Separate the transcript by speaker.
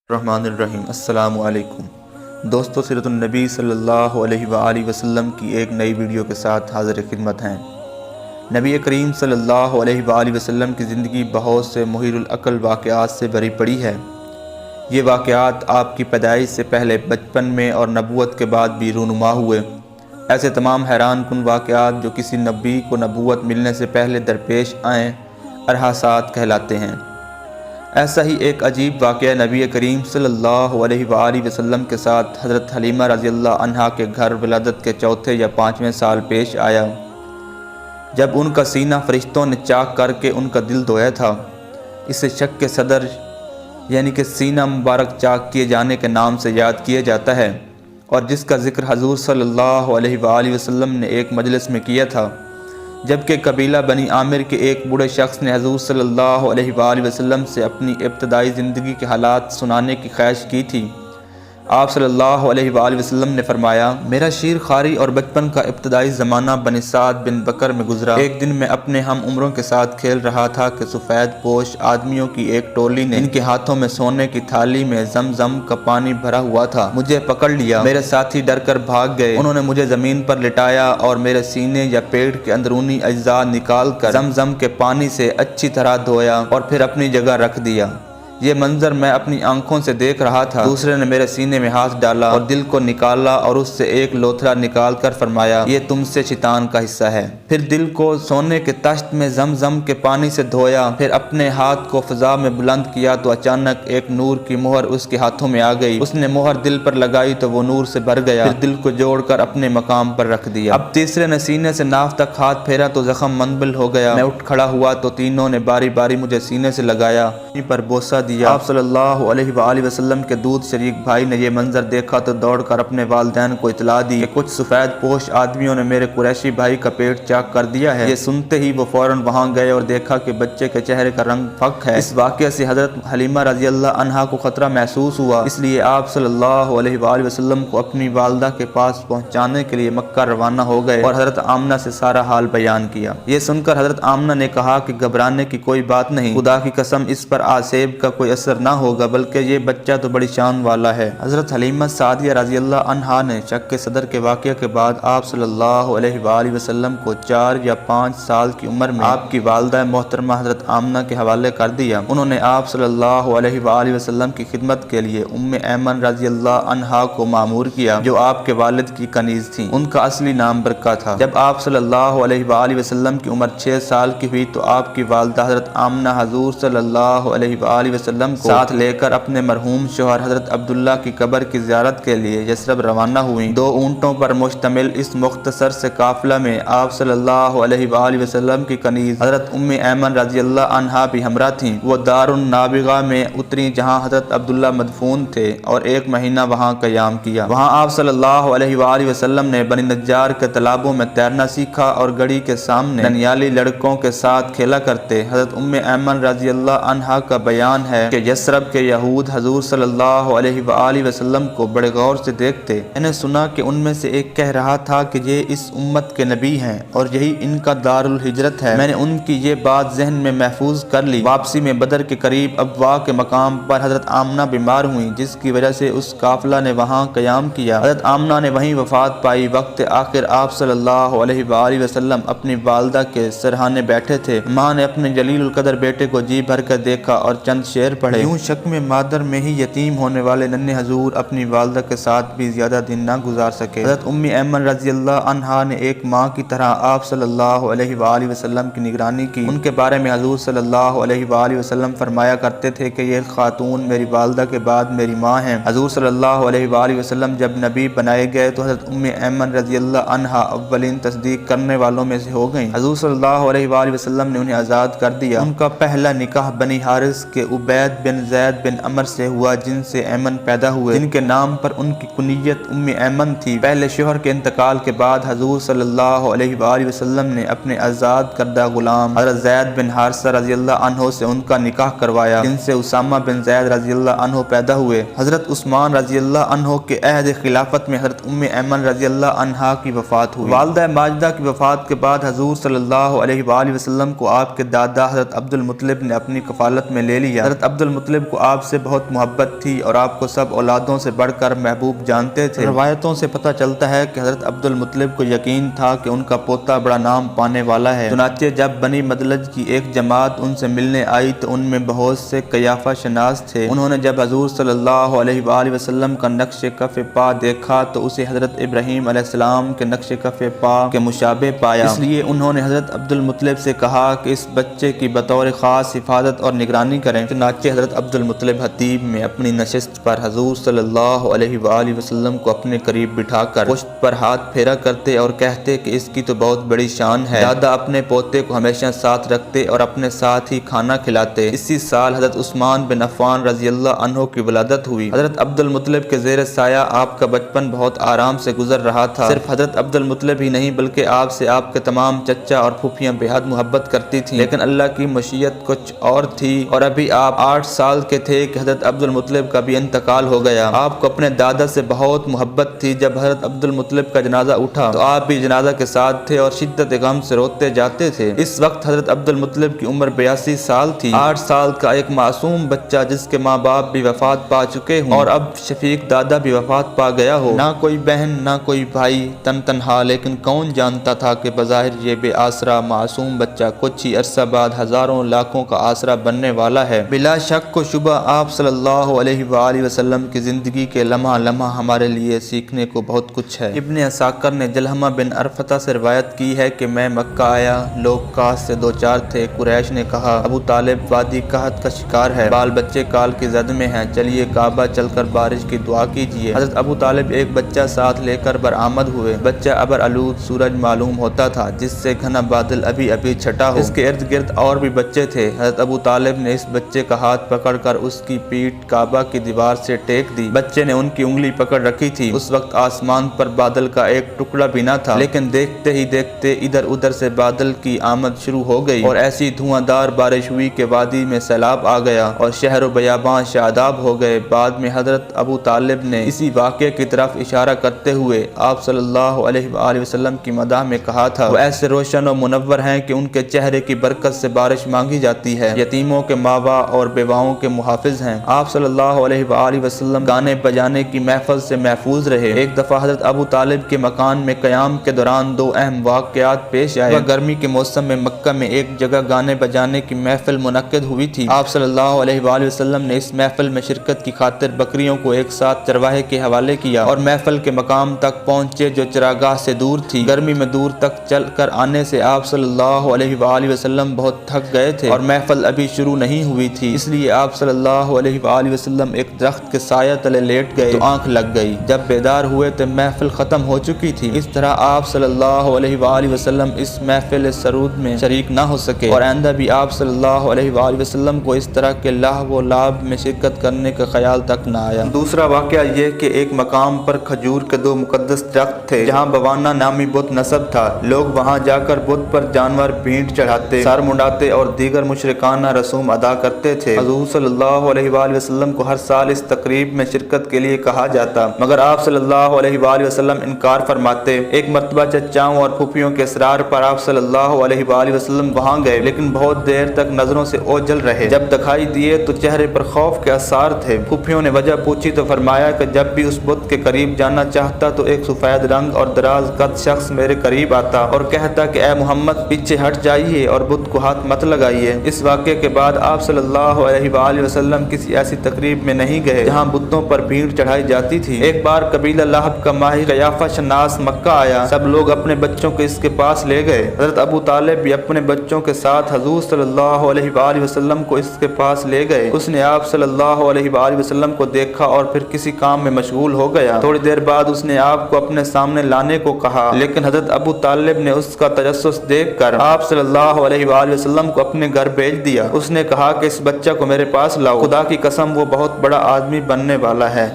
Speaker 1: الرحمن الرحیم۔ السلام علیکم دوستو، سیرت النبی صلی اللہ علیہ وآلہ وسلم کی ایک نئی ویڈیو کے ساتھ حاضر خدمت ہیں۔ نبی کریم صلی اللہ علیہ وآلہ وسلم کی زندگی بہت سے محیر العقل واقعات سے بھری پڑی ہے۔ یہ واقعات آپ کی پیدائش سے پہلے، بچپن میں اور نبوت کے بعد بھی رونما ہوئے۔ ایسے تمام حیران کن واقعات جو کسی نبی کو نبوت ملنے سے پہلے درپیش آئیں، ارحاسات کہلاتے ہیں۔ ایسا ہی ایک عجیب واقعہ نبی کریم صلی اللہ علیہ وآلہ وسلم کے ساتھ حضرت حلیمہ رضی اللہ عنہا کے گھر ولادت کے چوتھے یا پانچویں سال پیش آیا، جب ان کا سینہ فرشتوں نے چاک کر کے ان کا دل دھویا تھا۔ اسے شق کے صدر یعنی کہ سینہ مبارک چاک کیے جانے کے نام سے یاد کیا جاتا ہے، اور جس کا ذکر حضور صلی اللہ علیہ وآلہ وسلم نے ایک مجلس میں کیا تھا، جبکہ قبیلہ بنی عامر کے ایک بوڑھے شخص نے حضور صلی اللہ علیہ وآلہ وسلم سے اپنی ابتدائی زندگی کے حالات سنانے کی خواہش کی تھی۔ آپ صلی اللہ علیہ وآلہ وسلم نے فرمایا، میرا شیر خواری اور بچپن کا ابتدائی زمانہ بنی سعد بن بکر میں گزرا۔ ایک دن میں اپنے ہم عمروں کے ساتھ کھیل رہا تھا کہ سفید پوش آدمیوں کی ایک ٹولی نے ان کے ہاتھوں میں سونے کی تھالی میں زمزم کا پانی بھرا ہوا تھا مجھے پکڑ لیا۔ میرے ساتھی ڈر کر بھاگ گئے۔ انہوں نے مجھے زمین پر لٹایا اور میرے سینے یا پیٹ کے اندرونی اجزاء نکال کر زمزم کے پانی سے اچھی طرح دھویا اور پھر اپنی جگہ رکھ دیا۔ یہ منظر میں اپنی آنکھوں سے دیکھ رہا تھا۔ دوسرے نے میرے سینے میں ہاتھ ڈالا اور دل کو نکالا اور اس سے ایک لوتھڑا نکال کر فرمایا، یہ تم سے شیطان کا حصہ ہے۔ پھر دل کو سونے کے طشت میں زمزم کے پانی سے دھویا، پھر اپنے ہاتھ کو فضا میں بلند کیا تو اچانک ایک نور کی مہر اس کے ہاتھوں میں آ گئی۔ اس نے مہر دل پر لگائی تو وہ نور سے بھر گیا۔ پھر دل کو جوڑ کر اپنے مقام پر رکھ دیا۔ اب تیسرے نے سینے سے ناف تک ہاتھ پھیرا تو زخم منبل ہو گیا۔ میں اٹھ کھڑا ہوا تو تینوں نے باری باری مجھے سینے سے لگایا پر بوسہ دیا۔ آپ صلی اللہ علیہ وآلہ وسلم کے دودھ شریک بھائی نے یہ منظر دیکھا تو دوڑ کر اپنے والدین کو اطلاع دی کہ کچھ سفید پوش آدمیوں نے میرے قریشی بھائی کا پیٹ چاک کر دیا ہے۔ یہ سنتے ہی وہ فوراً وہاں گئے اور دیکھا کہ بچے کے چہرے کا رنگ پھک ہے۔ اس واقعے سے حضرت حلیمہ رضی اللہ عنہا کو خطرہ محسوس ہوا، اس لیے آپ صلی اللہ علیہ وآلہ وسلم کو اپنی والدہ کے پاس پہنچانے کے لیے مکہ روانہ ہو گئے اور حضرت آمنہ سے سارا حال بیان کیا۔ یہ سن کر حضرت آمنہ نے کہا کہ گھبرانے کی کوئی بات نہیں، خدا کی قسم اس پر آسیب کا کوئی اثر نہ ہوگا، بلکہ یہ بچہ تو بڑی شان والا ہے۔ حضرت حلیمہ سعدیہ رضی اللہ عنہا نے شق صدر کے واقعہ کے بعد آپ صلی اللہ علیہ وآلہ وسلم کو 4 یا 5 سال کی عمر میں آپ کی والدہ محترمہ حضرت آمنہ کے حوالے کر دیا۔ انہوں نے آپ صلی اللہ علیہ وآلہ وسلم کی خدمت کے لیے ایمن رضی اللہ عنہا کو مامور کیا، جو آپ کے والد کی کنیز تھیں۔ ان کا اصلی نام برکہ تھا۔ جب آپ صلی اللہ علیہ وآلہ وسلم کی عمر 6 سال کی ہوئی تو آپ کی والدہ حضرت آمنہ حضور صلی اللہ علیہ وآلہ وسلم کو ساتھ لے کر اپنے مرحوم شوہر حضرت عبداللہ کی قبر کی زیارت کے لیے یثرب روانہ ہوئیں۔ 2 اونٹوں پر مشتمل اس مختصر سے قافلہ میں آپ صلی اللہ علیہ وآلہ وسلم کی کنیز حضرت ایمن رضی اللہ عنہا بھی ہمراہ تھیں۔ وہ دار النابغہ میں اتری جہاں حضرت عبداللہ مدفون تھے اور 1 مہینہ وہاں قیام کیا۔ وہاں آپ صلی اللہ علیہ وآلہ وسلم نے بنی نجار کے تالابوں میں تیرنا سیکھا اور گڑی کے سامنے ننیالی لڑکوں کے ساتھ کھیلا کرتے۔ حضرت ایمن رضی اللہ عنہا کا بیان ہے کہ یثرب کے یہود حضور صلی اللہ علیہ وآلہ وسلم کو بڑے غور سے دیکھتے۔ میں نے سنا کہ ان میں سے ایک کہہ رہا تھا کہ یہ اس امت کے نبی ہیں اور یہی ان کا دار الہجرت ہے۔ میں نے ان کی یہ بات ذہن میں محفوظ کر لی۔ واپسی میں بدر کے قریب ابوا کے مقام پر حضرت آمنہ بیمار ہوئیں، جس کی وجہ سے اس قافلہ نے وہاں قیام کیا۔ حضرت آمنہ نے وہیں وفات پائی۔ وقت آخر آپ صلی اللہ علیہ وآلہ وسلم اپنی والدہ کے سرہانے بیٹھے تھے۔ ماں نے اپنے جلیل القدر بیٹے کو جی بھر کر دیکھا اور چند شعر پڑھے۔ یوں شک میں مادر میں ہی یتیم ہونے والے ننھے حضور اپنی والدہ کے ساتھ بھی زیادہ دن نہ گزار سکے۔ حضرت ایمن رضی اللہ عنہا نے ایک ماں کی طرح آپ صلی اللہ علیہ وآلہ وسلم کی نگرانی کی۔ ان کے بارے میں حضور صلی اللہ علیہ وآلہ وسلم فرمایا کرتے تھے کہ یہ خاتون میری والدہ کے بعد میری ماں ہیں۔ حضور صلی اللہ علیہ وآلہ وسلم جب نبی بنائے گئے تو حضرت ایمن رضی اللہ عنہا اولین تصدیق کرنے والوں میں سے ہو گئیں۔ حضور صلی اللہ علیہ وآلہ وسلم نے انہیں آزاد کر دیا۔ ان کا پہلا نکاح بنی حارث کے عبید بن زید بن عمر سے ہوا، جن سے ایمن پیدا ہوئے، جن کے نام پر ان کی کنیت ایمن تھی۔ پہلے شوہر کے انتقال کے بعد حضور صلی اللہ علیہ وآلہ وسلم نے اپنے آزاد کردہ غلام حضرت زید بن حارثہ رضی اللہ عنہ سے ان کا نکاح کروایا، جن سے اسامہ بن زید رضی اللہ عنہ پیدا ہوئے۔ حضرت عثمان رضی اللہ عنہ کے عہد خلافت میں حضرت ایمن رضی اللہ عنہا کی وفات ہوئی۔ والدہ ماجدہ کی وفات کے بعد حضور صلی اللہ علیہ وآلہ وسلم کو آپ کے دادا حضرت عبد المطلب نے اپنی کفالت میں لے لیا۔ حضرت عبد المطلب کو آپ سے بہت محبت تھی اور آپ کو سب اولادوں سے بڑھ کر محبوب جانتے تھے۔ روایتوں سے پتہ چلتا ہے کہ حضرت عبد المطلب کو یقین تھا کہ ان کا پوتا بڑا نام پانے والا ہے۔ چنانچہ جب بنی مدلج کی ایک جماعت ان سے ملنے آئی تو ان میں بہت سے قیافہ شناس تھے۔ انہوں نے جب حضور صلی اللہ علیہ وآلہ وسلم کا نقش کف پا دیکھا تو اسے حضرت ابراہیم علیہ السلام کے نقش کف پا کے مشابہ پایا، اس لیے انہوں نے حضرت عبد المطلب سے کہا کہ اس بچے کی بطور خاص حفاظت اور نگرانی کریں۔ چنانچہ حضرت عبد المطلب حتیب میں اپنی نشست پر حضور صلی اللہ علیہ وآلہ وسلم کو اپنے قریب بٹھا کر پشت پر ہاتھ پھیرا کرتے اور کہتے کہ اس کی تو بہت بڑی شان ہے۔ دادا اپنے پوتے کو ہمیشہ ساتھ رکھتے اور اپنے ساتھ ہی کھانا کھلاتے۔ اسی سال حضرت عثمان بن عفان رضی اللہ عنہ کی ولادت ہوئی۔ حضرت عبد المطلب کے زیر سایہ آپ کا بچپن بہت آرام سے گزر رہا تھا۔ صرف حضرت عبد المطلب ہی نہیں بلکہ آپ سے آپ کے تمام چچا اور پھوپھیاں بے حد محبت کرتی تھیں، لیکن اللہ کی مشیت کچھ اور تھی اور ابھی آپ 8 سال کے تھے کہ حضرت عبد المطلب کا بھی انتقال ہو گیا۔ آپ کو اپنے دادا سے بہت محبت تھی۔ جب حضرت عبد المطلب کا جنازہ اٹھا تو آپ بھی جنازہ کے ساتھ تھے اور شدت غم سے روتے جاتے تھے۔ اس وقت حضرت عبد المطلب کی عمر 82 سال تھی۔ 8 سال کا ایک معصوم بچہ جس کے ماں باپ بھی وفات پا چکے ہوں اور اب شفیق دادا بھی وفات پا گیا ہو، نہ کوئی بہن نہ کوئی بھائی، تنہا، لیکن کون جانتا تھا کہ بظاہر یہ بے آسرا معصوم بچہ کچھ ہی عرصہ بعد ہزاروں لاکھوں کا آسرا بننے والا ہے۔ بلا شک و شبہ آپ صلی اللہ علیہ وآلہ وسلم کی زندگی کے لمحہ لمحہ ہمارے لیے سیکھنے کو بہت کچھ ہے۔ ابن عساکر نے جلحمہ بن عرفتہ سے روایت کی ہے کہ میں مکہ آیا، لوگ کاس سے 2-4 تھے۔ قریش نے کہا ابو طالب وادی قحط کا شکار ہے، بال بچے کال کی زد میں ہیں، چلیے کعبہ چل کر بارش کی دعا کیجیے۔ حضرت ابو طالب ایک بچہ ساتھ لے کر برآمد ہوئے۔ بچہ ابر آلود سورج معلوم ہوتا تھا جس سے گھنا بادل ابھی ابھی چھٹا ہو۔ اس کے ارد گرد اور بھی بچے تھے۔ حضرت ابو طالب نے اس بچے کا ہاتھ پکڑ کر اس کی پیٹھ کعبہ کی دیوار سے ٹیک دی۔ بچے نے ان کی انگلی پکڑ رکھی تھی۔ اس وقت آسمان پر بادل کا ایک ٹکڑا بھی نہ تھا، لیکن دیکھتے ہی دیکھتے ادھر ادھر سے بادل کی آمد شروع ہو گئی اور ایسی دھواں دار بارش ہوئی کہ وادی میں سیلاب آ گیا اور شہر و بیاباں شاداب ہو گئے۔ بعد میں حضرت ابو طالب نے اسی واقعے کی طرف اشارہ کرتے ہوئے آپ صلی اللہ علیہ وآلہ وسلم کی مدح میں کہا تھا وہ ایسے روشن و منور ہیں کہ ان کے چہرے کی برکت سے بارش مانگی جاتی ہے، یتیموں کے ماوا اور بیواؤں کے محافظ ہیں۔ آپ صلی اللہ علیہ وآلہ وسلم گانے بجانے کی محفل سے محفوظ رہے۔ ایک دفعہ حضرت ابو طالب کے مکان میں قیام کے دوران 2 اہم واقعات پیش آئے۔ گرمی کے موسم میں مکہ میں ایک جگہ گانے بجانے کی محفل منعقد ہوئی تھی۔ آپ صلی اللہ علیہ وآلہ وسلم نے اس محفل میں شرکت کی خاطر بکریوں کو ایک ساتھ چرواہے کے حوالے کیا اور محفل کے مقام تک پہنچے جو چراگاہ سے دور تھی۔ گرمی میں دور تک چل کر آنے سے آپ صلی اللہ علیہ وآلہ وسلم بہت تھک گئے تھے اور محفل ابھی شروع نہیں ہوئی تھی، اس لیے آپ صلی اللہ علیہ وآلہ وسلم ایک درخت کے سایہ تلے لیٹ گئے تو آنکھ لگ گئی۔ جب بیدار ہوئے تو محفل ختم ہو چکی تھی۔ اس طرح آپ صلی اللہ علیہ وآلہ وسلم اس محفل سرود میں شریک نہ ہو سکے اور آئندہ بھی آپ صلی اللہ علیہ وآلہ وسلم کو اس طرح کے لہو و لعب میں شرکت کرنے کا خیال تک نہ آیا۔ دوسرا واقعہ یہ کہ ایک مقام پر کھجور کے 2 مقدس درخت تھے جہاں بوانا نامی بت نصب تھا۔ لوگ وہاں جا کر بت پر جانور بھینٹ چڑھاتے، سر منڈاتے اور دیگر مشرکانہ رسوم ادا کرتے تھے۔ حضور صلی اللہ علیہ وآلہ وسلم کو ہر سال اس تقریب میں شرکت کے لیے کہا جاتا، مگر آپ صلی اللہ علیہ وآلہ وسلم انکار فرماتے۔ ایک مرتبہ چچاؤں اور پھوپھیوں کے اصرار پر آپ صلی اللہ علیہ وآلہ وسلم وہاں گئے، لیکن بہت دیر تک نظروں سے اوجھل رہے۔ جب دکھائی دیے تو چہرے پر خوف کے آثار تھے۔ پھوپھیوں نے وجہ پوچھی تو فرمایا کہ جب بھی اس بت کے قریب جانا چاہتا تو ایک سفید رنگ اور دراز قد شخص میرے قریب آتا اور کہتا کہ اے محمد پیچھے ہٹ جائیے اور بت کو ہاتھ مت لگائیے۔ اس واقعے کے بعد آپ صلی اللہ علیہ وآلہ وسلم کسی ایسی تقریب میں نہیں گئے جہاں بتوں پر بھیڑ چڑھائی جاتی تھی۔ ایک بار قبیلہ لہب کا ماہر قیافہ شناس مکہ آیا۔ سب لوگ اپنے بچوں کو اس کے پاس لے گئے۔ حضرت ابو طالب بھی اپنے بچوں کے ساتھ حضور صلی اللہ علیہ وآلہ وسلم کو اس کے پاس لے گئے۔ اس نے آپ صلی اللہ علیہ وآلہ وسلم کو دیکھا اور پھر کسی کام میں مشغول ہو گیا۔ تھوڑی دیر بعد اس نے آپ کو اپنے سامنے لانے کو کہا، لیکن حضرت ابو طالب نے اس کا تجسس دیکھ کر آپ صلی اللہ علیہ وآلہ وسلم کو اپنے گھر بھیج دیا۔ اس نے کہا کہ اس بچہ کو میرے پاس لاؤ، خدا کی قسم وہ بہت بڑا آدمی بننے والا ہے۔